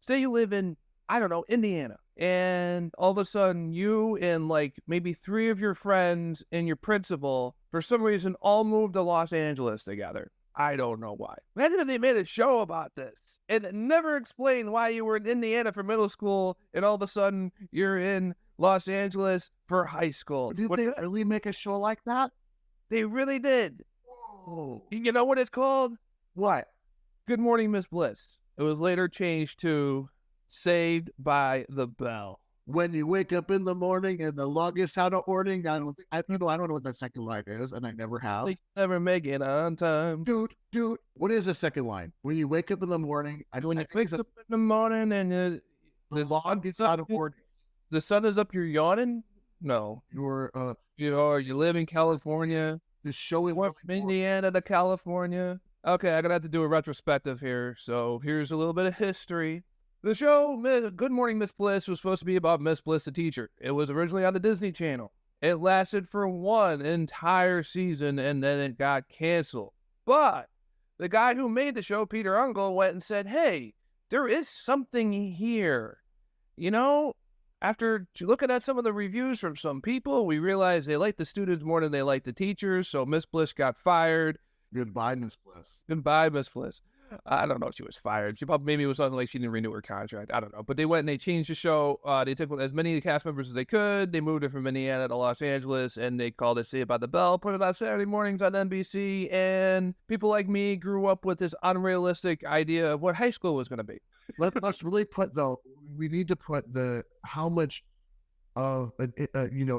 say you live in, I don't know, Indiana, and all of a sudden you and like maybe 3 of your friends and your principal, for some reason, all moved to Los Angeles together. I don't know why. Imagine if they made a show about this and it never explained why you were in Indiana for middle school and all of a sudden you're in Los Angeles for high school. Did they really make a show like that? They really did. Whoa. You know what it's called? What? Good Morning, Miss Bliss. It was later changed to Saved by the Bell. When you wake up in the morning and the longest out of morning, I don't know what that second line is, and I never have. Like never make it on time. Dude, what is the second line? When you wake up in the morning, When you wake up in the morning and the longest out of morning. The sun is up, you're yawning? No. You're you live in California. The show is Went from Indiana to California. Okay, I'm gonna have to do a retrospective here. So here's a little bit of history. The show, Good Morning, Miss Bliss, was supposed to be about Miss Bliss, the teacher. It was originally on the Disney Channel. It lasted for 1 entire season, and then it got canceled. But the guy who made the show, Peter Ungle, went and said, hey, there is something here. You know, after looking at some of the reviews from some people, we realized they liked the students more than they liked the teachers, so Miss Bliss got fired. Goodbye, Miss Bliss. Goodbye, Miss Bliss. I don't know if she was fired. She probably, maybe it was something like she didn't renew her contract. I don't know. But they went and they changed the show. They took as many cast members as they could. They moved it from Indiana to Los Angeles, and they called it Saved by the Bell, put it on Saturday mornings on NBC, and people like me grew up with this unrealistic idea of what high school was going to be. Let's really we need to put how much of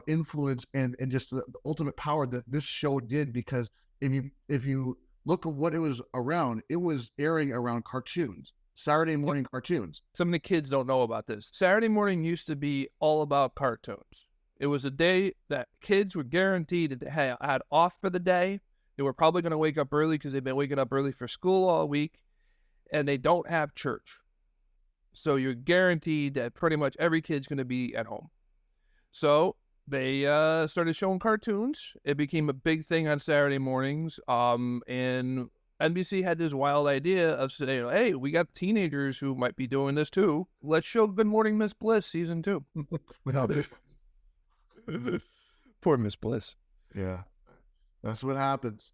influence and just the ultimate power that this show did, because if you look at what it was airing around cartoons, Saturday morning cartoons. Some of the kids don't know about this. Saturday morning used to be all about cartoons. It was a day that kids were guaranteed to had off for the day. They were probably going to wake up early because they've been waking up early for school all week, and they don't have church. So you're guaranteed that pretty much every kid's going to be at home. So they started showing cartoons. It became a big thing on Saturday mornings. And NBC had this wild idea of saying, hey, we got teenagers who might be doing this too. Let's show Good Morning, Miss Bliss season 2. Without it. Poor Miss Bliss. Yeah. That's what happens.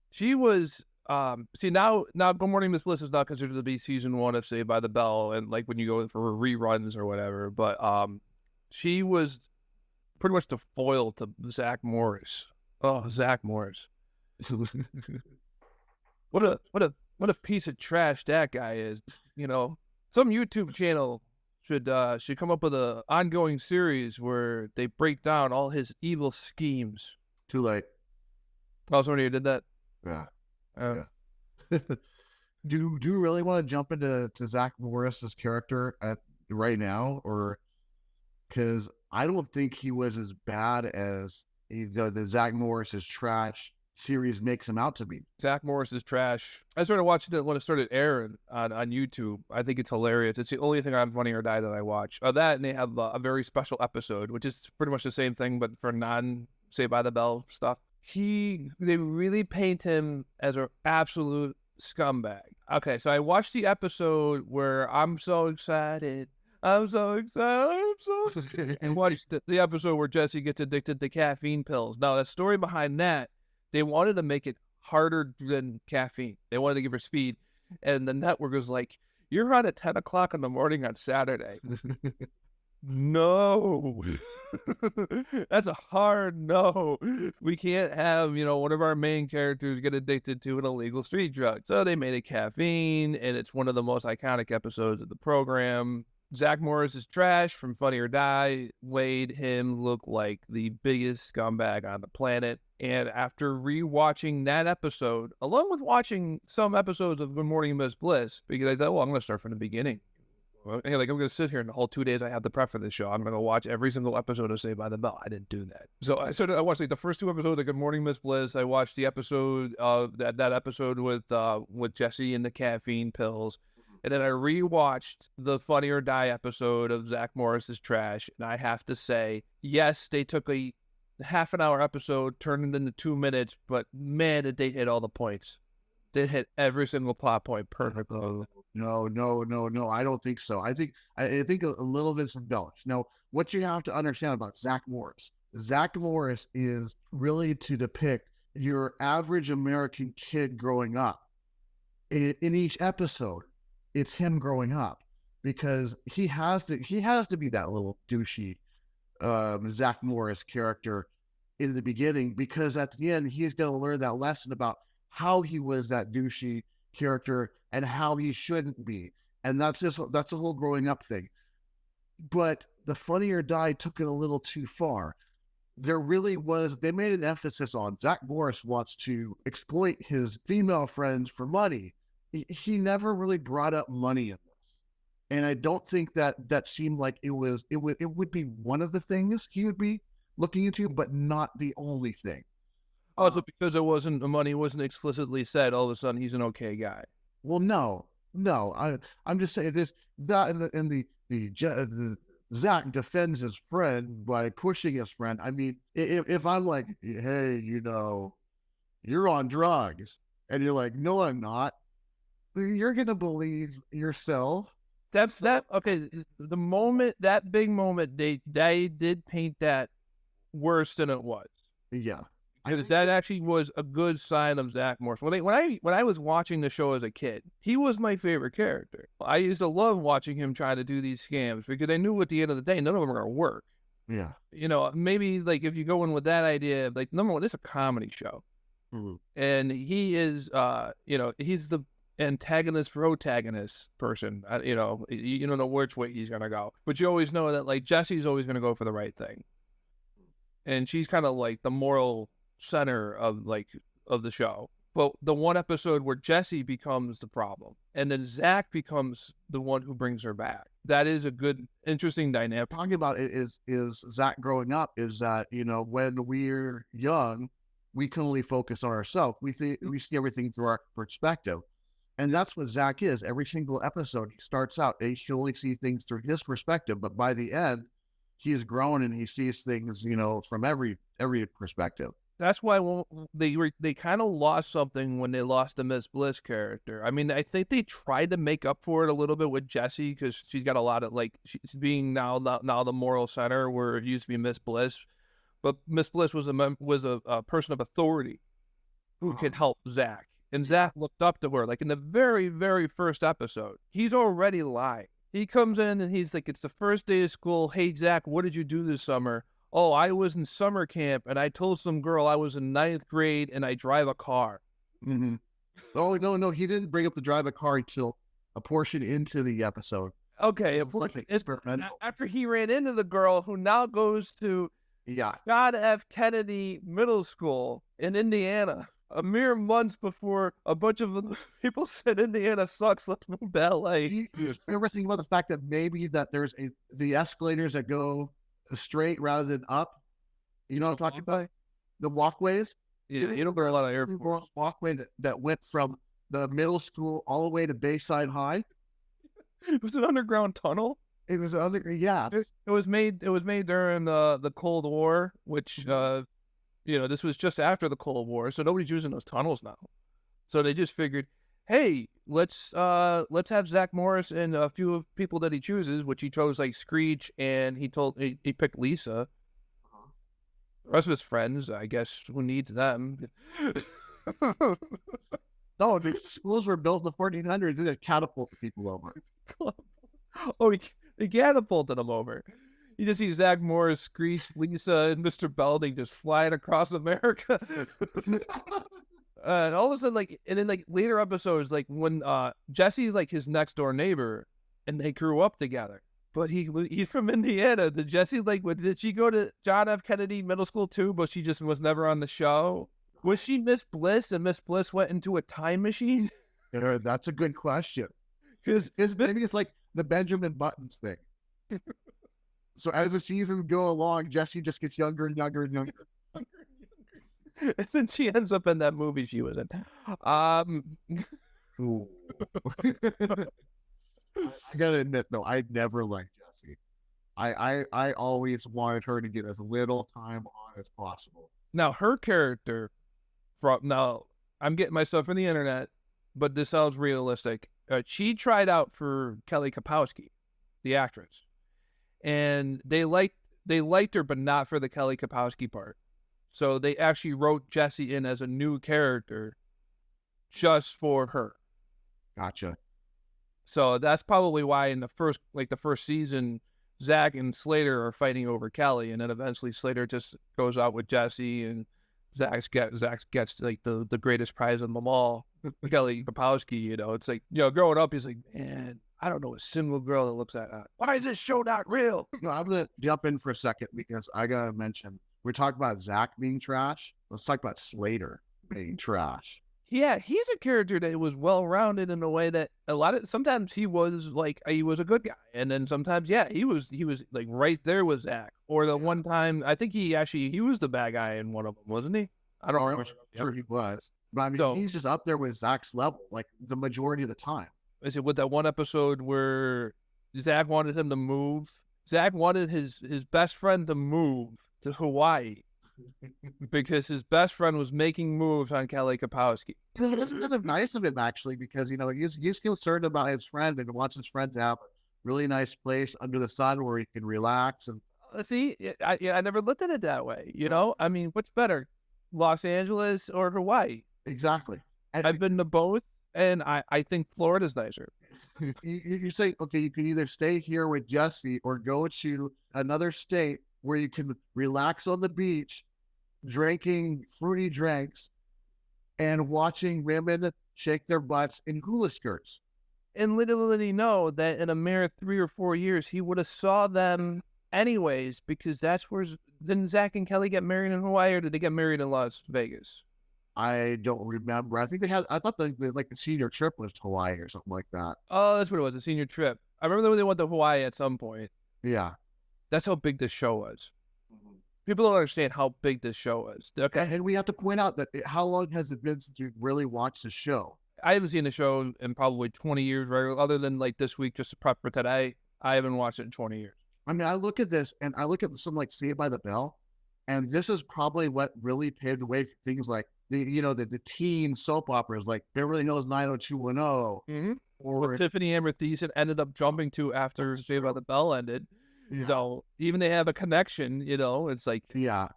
She was, now Good Morning, Miss Bliss is not considered to be season 1 of Saved by the Bell, and like when you go for reruns or whatever, but she was pretty much the foil to Zach Morris. Oh, Zach Morris. What a piece of trash that guy is. You know, some YouTube channel should come up with an ongoing series where they break down all his evil schemes. Too late. Oh, somebody did that? Yeah. Do you really want to jump into Zach Morris's character right now, or because I don't think he was as bad as the Zach Morris is trash series makes him out to be. Zach Morris is trash. I started watching it when it started airing on YouTube. I think it's hilarious. It's the only thing on Funny or Die that I watch. That, and they have a very special episode, which is pretty much the same thing, but for non-Saved by the Bell stuff. They really paint him as an absolute scumbag. Okay, so I watched the episode where I'm so excited, and watched the episode where Jesse gets addicted to caffeine pills. Now, the story behind that, they wanted to make it harder than caffeine. They wanted to give her speed, and the network was like, you're on at 10 o'clock in the morning on Saturday. No. That's a hard no. We can't have, one of our main characters get addicted to an illegal street drug. So they made it caffeine, and it's one of the most iconic episodes of the program. Zach Morris is trash from Funny or Die made him look like the biggest scumbag on the planet. And after rewatching that episode, along with watching some episodes of Good Morning, Miss Bliss, because I thought, well, I'm going to start from the beginning. I'm going to sit here and the whole 2 days I have to prep for this show, I'm going to watch every single episode of Saved by the Bell. I didn't do that. So I watched the first 2 episodes of Good Morning, Miss Bliss. I watched the episode that episode with Jesse and the caffeine pills. And then I rewatched the Funny or Die episode of Zach Morris's trash. And I have to say, yes, they took a half an hour episode, turned it into 2 minutes, but man, did they hit all the points. They hit every single plot point perfectly. No. I don't think so. I think a little bit's embellished. Now, what you have to understand about Zach Morris is really to depict your average American kid growing up. In each episode, it's him growing up because he has to be that little douchey Zach Morris character in the beginning, because at the end he's going to learn that lesson about how he was that douchey character and how he shouldn't be, and that's a whole growing up thing. But the Funny or Die took it a little too far. They made an emphasis on Zach Morris wants to exploit his female friends for money. He never really brought up money in this, and I don't think that seemed like it would be one of the things he would be looking into, but not the only thing. Also, because the money wasn't explicitly said, all of a sudden he's an okay guy. Well, no, I'm just saying this, that the Zach defends his friend by pushing his friend. I mean, if I'm like, hey, you're on drugs, and you're like, no, I'm not, you're gonna believe yourself. That's that. Okay, that big moment, they did paint that worse than it was. Yeah, Because that actually was a good sign of Zach Morris. When I was watching the show as a kid, he was my favorite character. I used to love watching him try to do these scams because I knew at the end of the day, none of them were going to work. Yeah. Maybe like if you go in with that idea, like number one, it's a comedy show. Mm-hmm. And he is, he's the antagonist protagonist person. You don't know which way he's going to go, but you always know that like Jesse's always going to go for the right thing. And she's kind of like the moral center of the show. But the one episode where Jesse becomes the problem and then Zach becomes the one who brings her back. That is a good, interesting dynamic. Talking about it is Zach growing up is that, when we're young, we can only focus on ourselves. We see everything through our perspective. And that's what Zach is. Every single episode, he starts out, he can only see things through his perspective. But by the end, he's grown and he sees things, from every perspective. That's why they kind of lost something when they lost the Miss Bliss character. I mean, I think they tried to make up for it a little bit with Jessie because she's got a lot of she's being now the moral center where it used to be Miss Bliss, but Miss Bliss was a person of authority who could help Zach, and Zach looked up to her. Like in the very, very first episode, he's already lying. He comes in and he's like, "It's the first day of school. Hey Zach, what did you do this summer?" "Oh, I was in summer camp and I told some girl I was in 9th grade and I drive a car." Mm-hmm. Oh, no, he didn't bring up the drive a car until a portion into the episode. Okay, it's like experimental. After he ran into the girl who now goes to John F. Kennedy Middle School in Indiana, a mere months before a bunch of people said Indiana sucks, let's move to LA. You ever think about the fact that maybe that there's the escalators that go straight rather than up? You know what I'm talking about? The walkways. Yeah, there are a lot of airports. Walkway that went from the middle school all the way to Bayside High. It was an underground tunnel. It was yeah. It was made during the Cold War, which this was just after the Cold War, so nobody's using those tunnels now. So they just figured, hey, let's have Zach Morris and a few people that he chooses, which he chose like Screech, and he picked Lisa. The rest of his friends, I guess, who needs them? No, the schools were built in the 1400s. They just catapulted people over. Oh, he catapulted them over. You just see Zach Morris, Screech, Lisa, and Mr. Belding just flying across America. And all of a sudden, and then later episodes, when Jesse's his next door neighbor, and they grew up together. But he's from Indiana. Did Jessie did she go to John F. Kennedy Middle School too? But she just was never on the show. Was she Miss Bliss, and Miss Bliss went into a time machine? That's a good question. Because maybe it's like the Benjamin Buttons thing. So as the seasons go along, Jessie just gets younger and younger and younger. And then she ends up in that movie she was in. I gotta admit though, I never liked Jessie. I always wanted her to get as little time on as possible. Now her character, I'm getting myself from the internet, but this sounds realistic. she tried out for Kelly Kapowski, the actress, and they liked her, but not for the Kelly Kapowski part. So they actually wrote Jessie in as a new character just for her. Gotcha. So that's probably why in the first season, Zach and Slater are fighting over Kelly, and then eventually Slater just goes out with Jessie, and Zach gets like the greatest prize of them all, Kelly Kapowski. You know, it's like, you know, growing up, he's like, man, I don't know a single girl that looks at that. Why is this show not real? No, I'm gonna jump in for a second because I gotta mention we're talking about Zach being trash. Let's talk about Slater being trash. Yeah, he's a character that was well-rounded in a way that sometimes he was a good guy, and then sometimes, yeah, he was like right there with Zach. Or the one time, I think he was the bad guy in one of them, wasn't he? I don't remember. I'm sure he was, but I mean, he's just up there with Zach's level, like the majority of the time. Is it with that one episode where Zach wanted him to move? Zach wanted his best friend to move to Hawaii because his best friend was making moves on Kelly Kapowski. It's kind of nice of him, actually, because, you know, he's concerned about his friend and wants his friend to have a really nice place under the sun where he can relax. And see, I never looked at it that way. You know, I mean, what's better, Los Angeles or Hawaii? Exactly. I've been to both, and I think Florida's nicer. You say, okay, you can either stay here with Jessie or go to another state where you can relax on the beach, drinking fruity drinks, and watching women shake their butts in hula skirts. And literally know that in a mere 3 or 4 years, he would have saw them anyways, because that's where, didn't Zach and Kelly get married in Hawaii, or did they get married in Las Vegas? I don't remember. I think I thought the senior trip was to Hawaii or something like that. Oh, that's what it was, a senior trip. I remember they went to Hawaii at some point. Yeah. That's how big this show was. People don't understand how big this show was. Okay. And we have to point out that how long has it been since you've really watched the show? I haven't seen the show in probably 20 years, right? Other than like this week, just to prep for today. I haven't watched it in 20 years. I mean, I look at this and I look at something like Saved by the Bell, and this is probably what really paved the way for things like the teen soap operas like Beverly Hills 90210. Or Tiffany Amber Thiessen ended up jumping to after Saved by the Bell ended. Yeah. So even they have a connection, you know, it's like, yeah,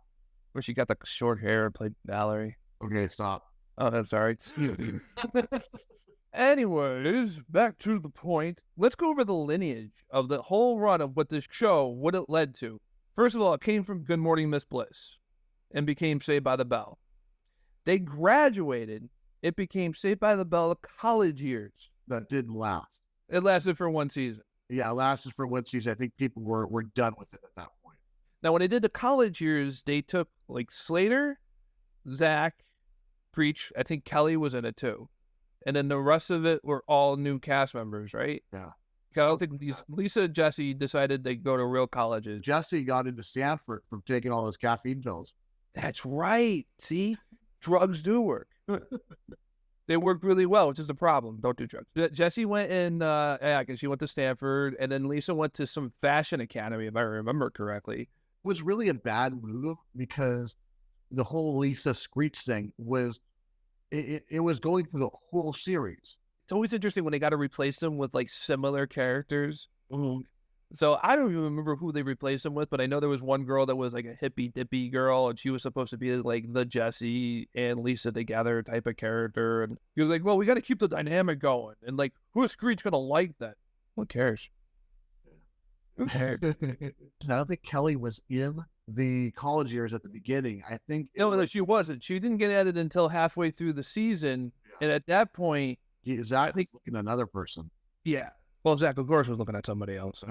where she got the short hair and played Valerie. Okay, stop. Oh, that's all right. Anyways, back to the point. Let's go over the lineage of the whole run of what this show, what it led to. First of all, it came from Good Morning Miss Bliss and became Saved by the Bell. They graduated. It became Saved by the Bell college years. That didn't last. It lasted for one season. Yeah, it lasted for one season. I think people were done with it at that point. Now, when they did the college years, they took like Slater, Zach, Preach. I think Kelly was in it too. And then the rest of it were all new cast members, right? Yeah. I don't think Lisa and Jessie decided they'd go to real colleges. Jessie got into Stanford from taking all those caffeine pills. That's right. See? Drugs do work. They work really well, which is the problem. Don't do drugs. Jessie went in, because she went to Stanford, and then Lisa went to some fashion academy, if I remember correctly. It was really a bad move because the whole Lisa Screech thing was, it was going through the whole series. It's always interesting when they got to replace them with like similar characters. Mm-hmm. So I don't even remember who they replaced him with, but I know there was one girl that was like a hippie dippy girl, and she was supposed to be like the Jessie and Lisa together type of character. And you're like, well, we got to keep the dynamic going. And like, who's Screech gonna like that? Who cares? Who cares? I don't think Kelly was in the college years at the beginning. I think she wasn't. She didn't get at it until halfway through the season, and at that point, Zach was looking at another person. Yeah. Well, Zach, of course, was looking at somebody else.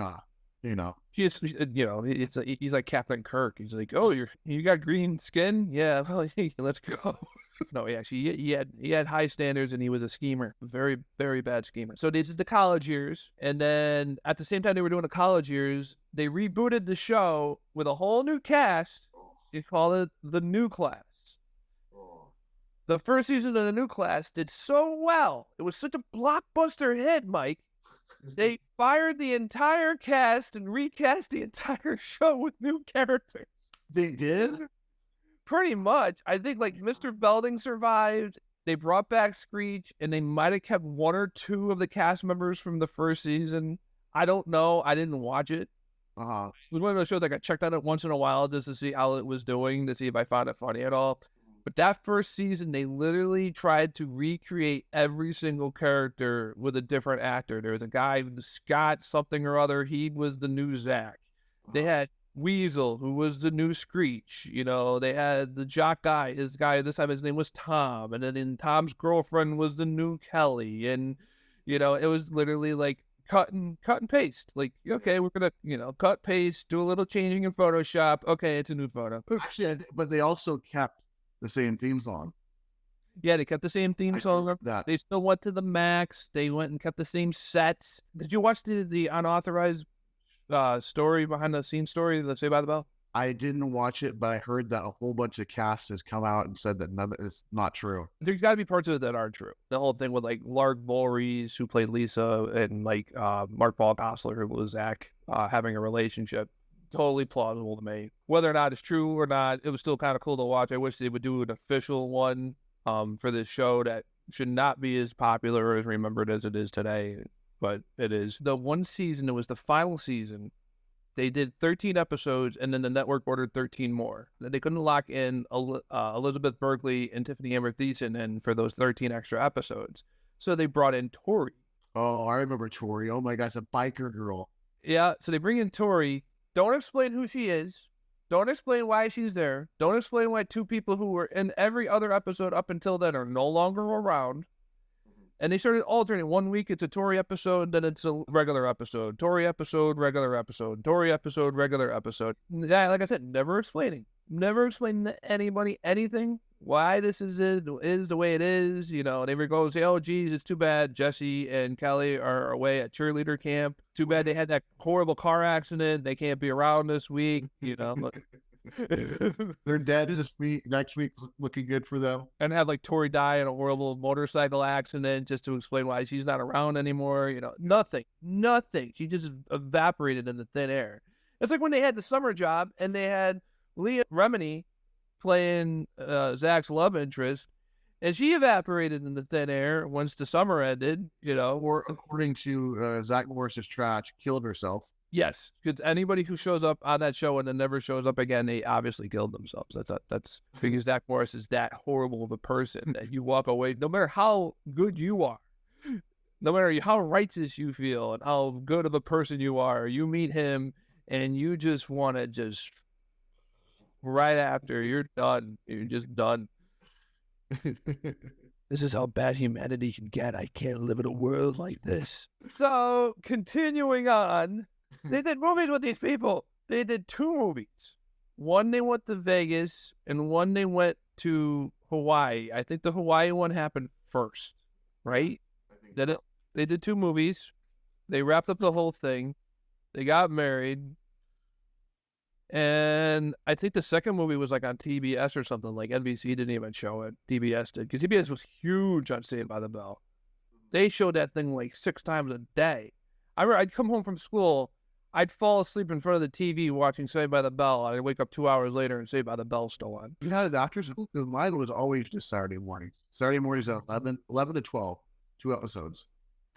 He's he's like Captain Kirk. He's like, oh, you got green skin? Yeah, well, let's go. No, actually, he had high standards, and he was a schemer, very, very bad schemer. So they did the college years, and then at the same time they were doing the college years, they rebooted the show with a whole new cast. They called it The New Class. The first season of The New Class did so well. It was such a blockbuster hit, Mike. They fired the entire cast and recast the entire show with new characters. They did? Pretty much. I think like Mr. Belding survived, They brought back Screech, and they might have kept one or two of the cast members from the first season. I don't know. I didn't watch it. Uh-huh. It was one of those shows like I checked on it once in a while just to see how it was doing, to see if I found it funny at all. But that first season, they literally tried to recreate every single character with a different actor. There was a guy, Scott something or other. He was the new Zach. They had Weasel, who was the new Screech. You know, they had the jock guy. His guy this time, his name was Tom. And then Tom's girlfriend was the new Kelly. And, you know, it was literally like cut and paste. Like, okay, we're going to, cut, paste, do a little changing in Photoshop. Okay, it's a new photo. Actually, but they also kept the same theme song. Yeah, they kept the same theme song. That They still went to the max. They went and kept the same sets. Did you watch the unauthorized story, behind the scenes story, the Saved by the Bell? I didn't watch it, but I heard that a whole bunch of cast has come out and said that none of it's not true. There's got to be parts of it that are true. The whole thing with like Lark Voorhees, who played Lisa, and like Mark Paul Gosselaar, who was Zach, having a relationship. Totally plausible to me. Whether or not it's true or not, it was still kind of cool to watch. I wish they would do an official one for this show that should not be as popular or as remembered as it is today, but it is. The one season, it was the final season. They did 13 episodes, and then the network ordered 13 more. They couldn't lock in Elizabeth Berkley and Tiffany Amber Thiessen in for those 13 extra episodes. So they brought in Tori. Oh, I remember Tori. Oh my gosh, a biker girl. Yeah, so they bring in Tori. Don't explain who she is. Don't explain why she's there. Don't explain why two people who were in every other episode up until then are no longer around. And they started alternating. 1 week it's a Tori episode, then it's a regular episode. Tori episode, regular episode. Tori episode, regular episode. Yeah, like I said, never explaining. Never explaining to anybody anything. Why this is the way it is. You know, they would go and say, oh, geez, it's too bad Jesse and Kelly are away at cheerleader camp. Too bad they had that horrible car accident. They can't be around this week, you know. They're dead this week. Next week's looking good for them. And have like Tori die in a horrible motorcycle accident just to explain why she's not around anymore. You know, nothing. She just evaporated in the thin air. It's like when they had the summer job and they had Leah Remini playing Zach's love interest, and she evaporated in the thin air once the summer ended, you know. Or according to Zach Morris's trash, killed herself. Yes, because anybody who shows up on that show and then never shows up again, they obviously killed themselves. That's because Zach Morris is that horrible of a person that you walk away, no matter how good you are, no matter how righteous you feel and how good of a person you are, you meet him and you just want to just right after you're done. You're just done. This is how bad humanity can get. I can't live in a world like this. So, continuing on, they did movies with these people. They did 2 movies. One they went to Vegas, and one they went to Hawaii. I think the Hawaii one happened first, right? I think They did 2 movies. They wrapped up the whole thing. They got married. And I think the second movie was like on TBS or something. Like NBC didn't even show it. TBS did. Because TBS was huge on Saved by the Bell. They showed that thing like 6 times a day. I remember I'd come home from school. I'd fall asleep in front of the TV watching Saved by the Bell. I'd wake up 2 hours later and Saved by the Bell's still on. You had a doctor's school? Because mine was always just Saturday mornings. Saturday mornings at 11 to 12. 2 episodes.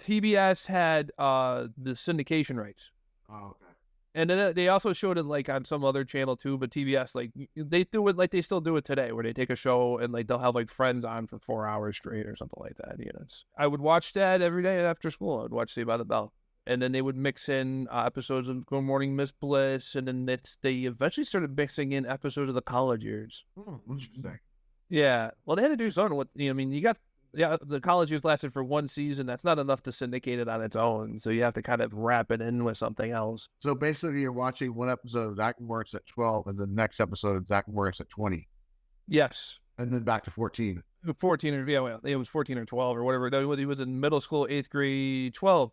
TBS had the syndication rights. Oh, okay. And then they also showed it like on some other channel too, but TBS, like they do it like they still do it today, where they take a show and like they'll have like Friends on for 4 hours straight or something like that. You know, I would watch that every day after school. I would watch Saved by the Bell, and then they would mix in episodes of Good Morning Miss Bliss, and then they eventually started mixing in episodes of the college years. Interesting. Yeah, well, they had to do something with. I mean, the college years lasted for 1 season. That's not enough to syndicate it on its own. So you have to kind of wrap it in with something else. So basically, you're watching one episode of Zach Morris at 12, and the next episode of Zach Morris at 20. Yes. And then back to 14. 14 or, yeah, well, it was 14 or 12 or whatever. He was in middle school, 8th grade, 12.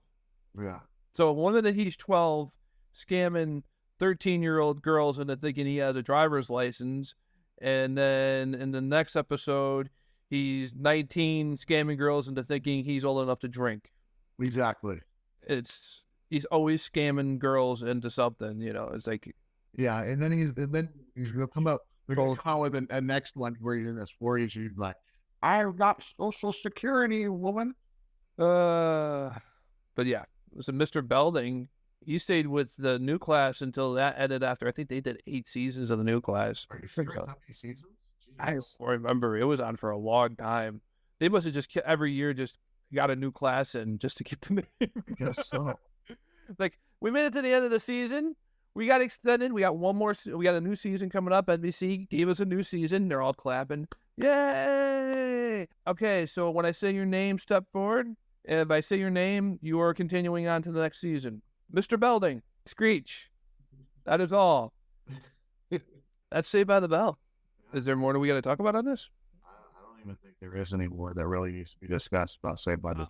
Yeah. So one minute he's 12, scamming 13-year-old girls into thinking he has a driver's license. And then in the next episode, he's 19, scamming girls into thinking he's old enough to drink. Exactly. He's always scamming girls into something, you know. It's like, yeah, and then he's gonna come out. They're gonna come out with a next one where he's in his 40s. He's like, I've got Social Security, woman. But yeah, it was a Mr. Belding. He stayed with the new class until that ended after I think they did 8 seasons of the new class. Are you serious? How many seasons? I don't Jeez. remember. It was on for a long time. They must have just every year just got a new class in just to keep the name. I guess so. Like, we made it to the end of the season. We got extended. We got one more. We got a new season coming up. NBC gave us a new season. They're all clapping. Yay! Okay, so when I say your name, step forward. And if I say your name, you are continuing on to the next season. Mr. Belding, Screech. That is all. That's Saved by the Bell. Is there more that we got to talk about on this? I don't even think there is any more that really needs to be discussed about Saved by the Bell.